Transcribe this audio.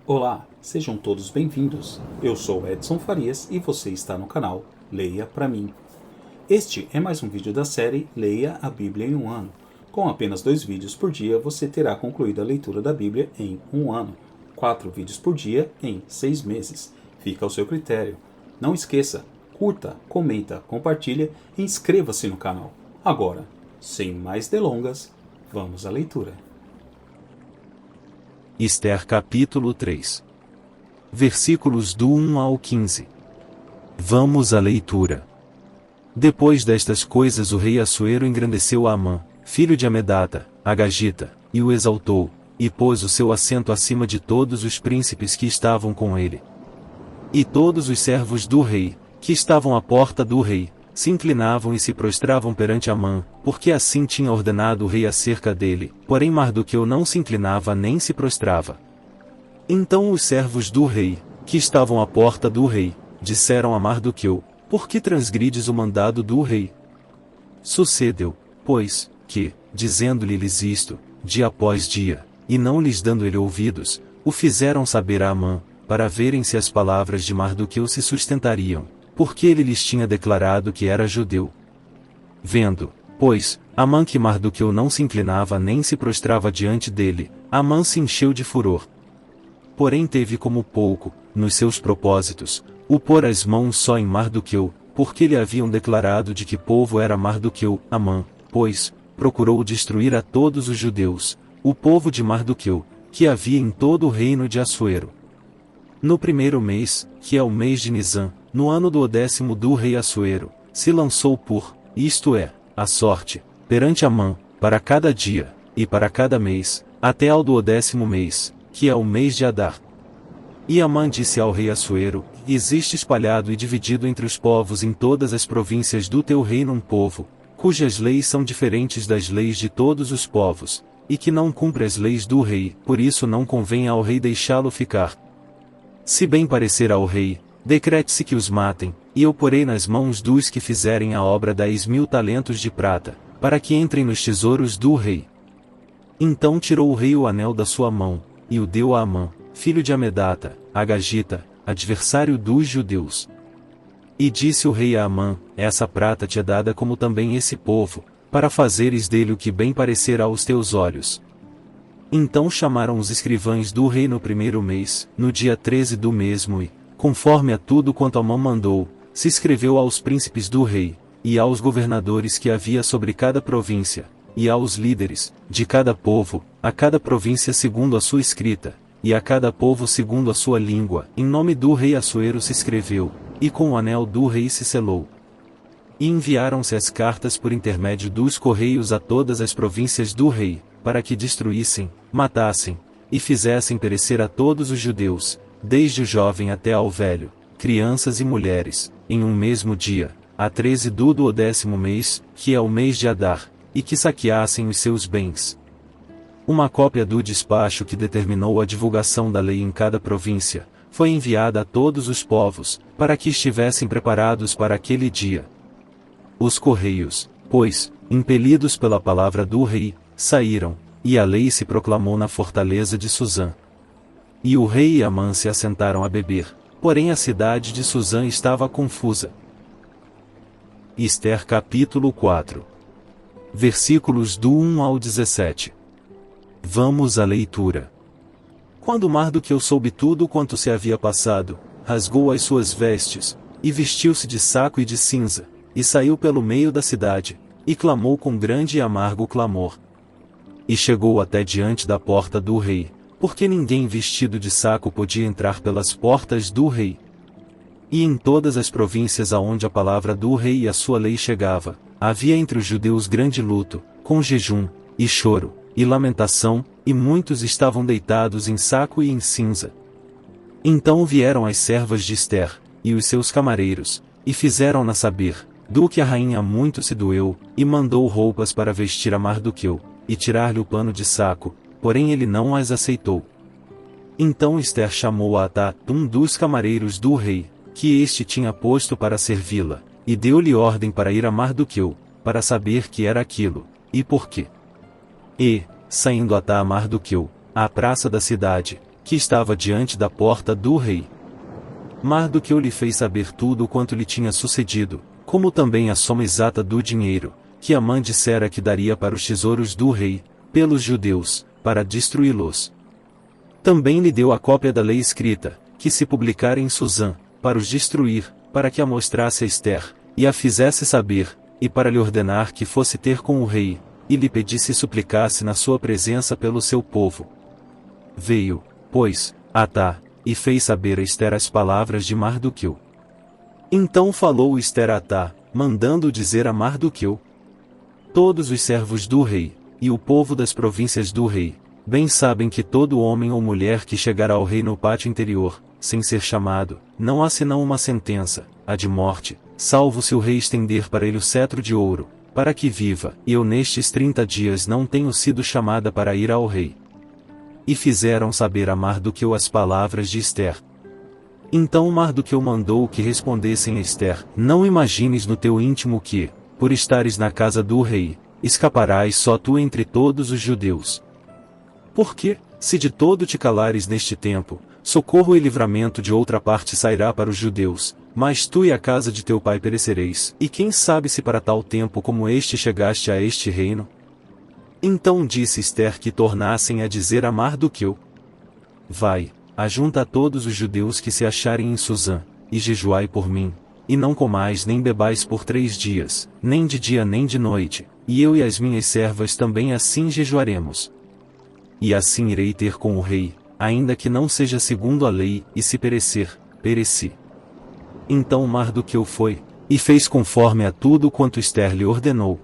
Olá, sejam todos bem-vindos. Eu sou Edson Farias e você está no canal Leia Pra Mim. Este é mais um vídeo da série Leia a Bíblia em um ano. Com apenas 2 vídeos por dia, você terá concluído a leitura da Bíblia em um ano. 4 vídeos por dia em 6 meses. Fica ao seu critério. Não esqueça, curta, comenta, compartilha e inscreva-se no canal. Agora, sem mais delongas, vamos à leitura. Ester capítulo 3. Versículos do 1 ao 15. Vamos à leitura. Depois destas coisas o rei Assuero engrandeceu a Amã, filho de Amedata, Agagita, e o exaltou, e pôs o seu assento acima de todos os príncipes que estavam com ele. E todos os servos do rei, que estavam à porta do rei, se inclinavam e se prostravam perante Amã, porque assim tinha ordenado o rei acerca dele, porém Mardoqueu não se inclinava nem se prostrava. Então os servos do rei, que estavam à porta do rei, disseram a Mardoqueu: Por que transgrides o mandado do rei? Sucedeu, pois, que, dizendo-lhes isto, dia após dia, e não lhes dando ele ouvidos, o fizeram saber a Amã, para verem se as palavras de Mardoqueu se sustentariam, porque ele lhes tinha declarado que era judeu. Vendo, pois, Amã que Mardoqueu não se inclinava nem se prostrava diante dele, Amã se encheu de furor. Porém teve como pouco, nos seus propósitos, o pôr as mãos só em Mardoqueu, porque lhe haviam declarado de que povo era Mardoqueu. Amã, pois, procurou destruir a todos os judeus, o povo de Mardoqueu, que havia em todo o reino de Assuero. No primeiro mês, que é o mês de Nisã, no ano do 10º do rei Assuero, se lançou isto é, a sorte, perante Amã, para cada dia, e para cada mês, até ao do 10º mês, que é o mês de Adar. E Amã disse ao rei Assuero: Existe espalhado e dividido entre os povos em todas as províncias do teu reino um povo, cujas leis são diferentes das leis de todos os povos, e que não cumpre as leis do rei, por isso não convém ao rei deixá-lo ficar. Se bem parecer ao rei, decrete-se que os matem, e eu porei nas mãos dos que fizerem a obra 10.000 talentos de prata, para que entrem nos tesouros do rei. Então tirou o rei o anel da sua mão, e o deu a Amã, filho de Amedata, Agagita, adversário dos judeus. E disse o rei a Amã: Essa prata te é dada como também esse povo, para fazeres dele o que bem parecer aos teus olhos. Então chamaram os escrivães do rei no primeiro mês, no dia 13 do mesmo e, conforme a tudo quanto Amã mandou, se escreveu aos príncipes do rei, e aos governadores que havia sobre cada província, e aos líderes, de cada povo, a cada província segundo a sua escrita, e a cada povo segundo a sua língua, em nome do rei Assuero se escreveu, e com o anel do rei se selou. E enviaram-se as cartas por intermédio dos correios a todas as províncias do rei, para que destruíssem, matassem, e fizessem perecer a todos os judeus, desde o jovem até ao velho, crianças e mulheres, em um mesmo dia, a 13 do 10º mês, que é o mês de Adar, e que saqueassem os seus bens. Uma cópia do despacho que determinou a divulgação da lei em cada província, foi enviada a todos os povos, para que estivessem preparados para aquele dia. Os correios, pois, impelidos pela palavra do rei, saíram, e a lei se proclamou na fortaleza de Suzã. E o rei e Amã se assentaram a beber, porém a cidade de Suzã estava confusa. Ester capítulo 4. Versículos do 1 ao 17. Vamos à leitura. Quando Mardoqueu soube tudo quanto se havia passado, rasgou as suas vestes, e vestiu-se de saco e de cinza, e saiu pelo meio da cidade, e clamou com grande e amargo clamor. E chegou até diante da porta do rei, porque ninguém vestido de saco podia entrar pelas portas do rei. E em todas as províncias aonde a palavra do rei e a sua lei chegava, havia entre os judeus grande luto, com jejum, e choro, e lamentação, e muitos estavam deitados em saco e em cinza. Então vieram as servas de Ester, e os seus camareiros, e fizeram-na saber, do que a rainha muito se doeu, e mandou roupas para vestir a Mardoqueu, e tirar-lhe o pano de saco, porém ele não as aceitou. Então Ester chamou a Atá, um dos camareiros do rei, que este tinha posto para servi-la, e deu-lhe ordem para ir a Mardoqueu, para saber que era aquilo, e por quê. E, saindo Atá a Mardoqueu, à praça da cidade, que estava diante da porta do rei. Mardoqueu lhe fez saber tudo quanto lhe tinha sucedido, como também a soma exata do dinheiro, que Amã dissera que daria para os tesouros do rei, pelos judeus, para destruí-los. Também lhe deu a cópia da lei escrita, que se publicara em Susã, para os destruir, para que a mostrasse a Ester, e a fizesse saber, e para lhe ordenar que fosse ter com o rei, e lhe pedisse e suplicasse na sua presença pelo seu povo. Veio, pois, Atá, e fez saber a Ester as palavras de Mardoqueu. Então falou Ester a Atá, mandando dizer a Mardoqueu: todos os servos do rei, e o povo das províncias do rei, bem sabem que todo homem ou mulher que chegar ao rei no pátio interior, sem ser chamado, não há senão uma sentença, a de morte, salvo se o rei estender para ele o cetro de ouro, para que viva, e eu nestes 30 dias não tenho sido chamada para ir ao rei. E fizeram saber a Mardoqueu as palavras de Ester. Então Mardoqueu mandou que respondessem a Ester: não imagines no teu íntimo que, por estares na casa do rei, escaparás só tu entre todos os judeus. Porque, se de todo te calares neste tempo, socorro e livramento de outra parte sairá para os judeus, mas tu e a casa de teu pai perecereis, e quem sabe se para tal tempo como este chegaste a este reino? Então disse Ester que tornassem a dizer a Mardoqueu: vai, ajunta a todos os judeus que se acharem em Susã, e jejuai por mim, e não comais nem bebais por 3 dias, nem de dia nem de noite, e eu e as minhas servas também assim jejuaremos. E assim irei ter com o rei, ainda que não seja segundo a lei, e se perecer, pereci. Então Mardoqueu foi, e fez conforme a tudo quanto Ester lhe ordenou.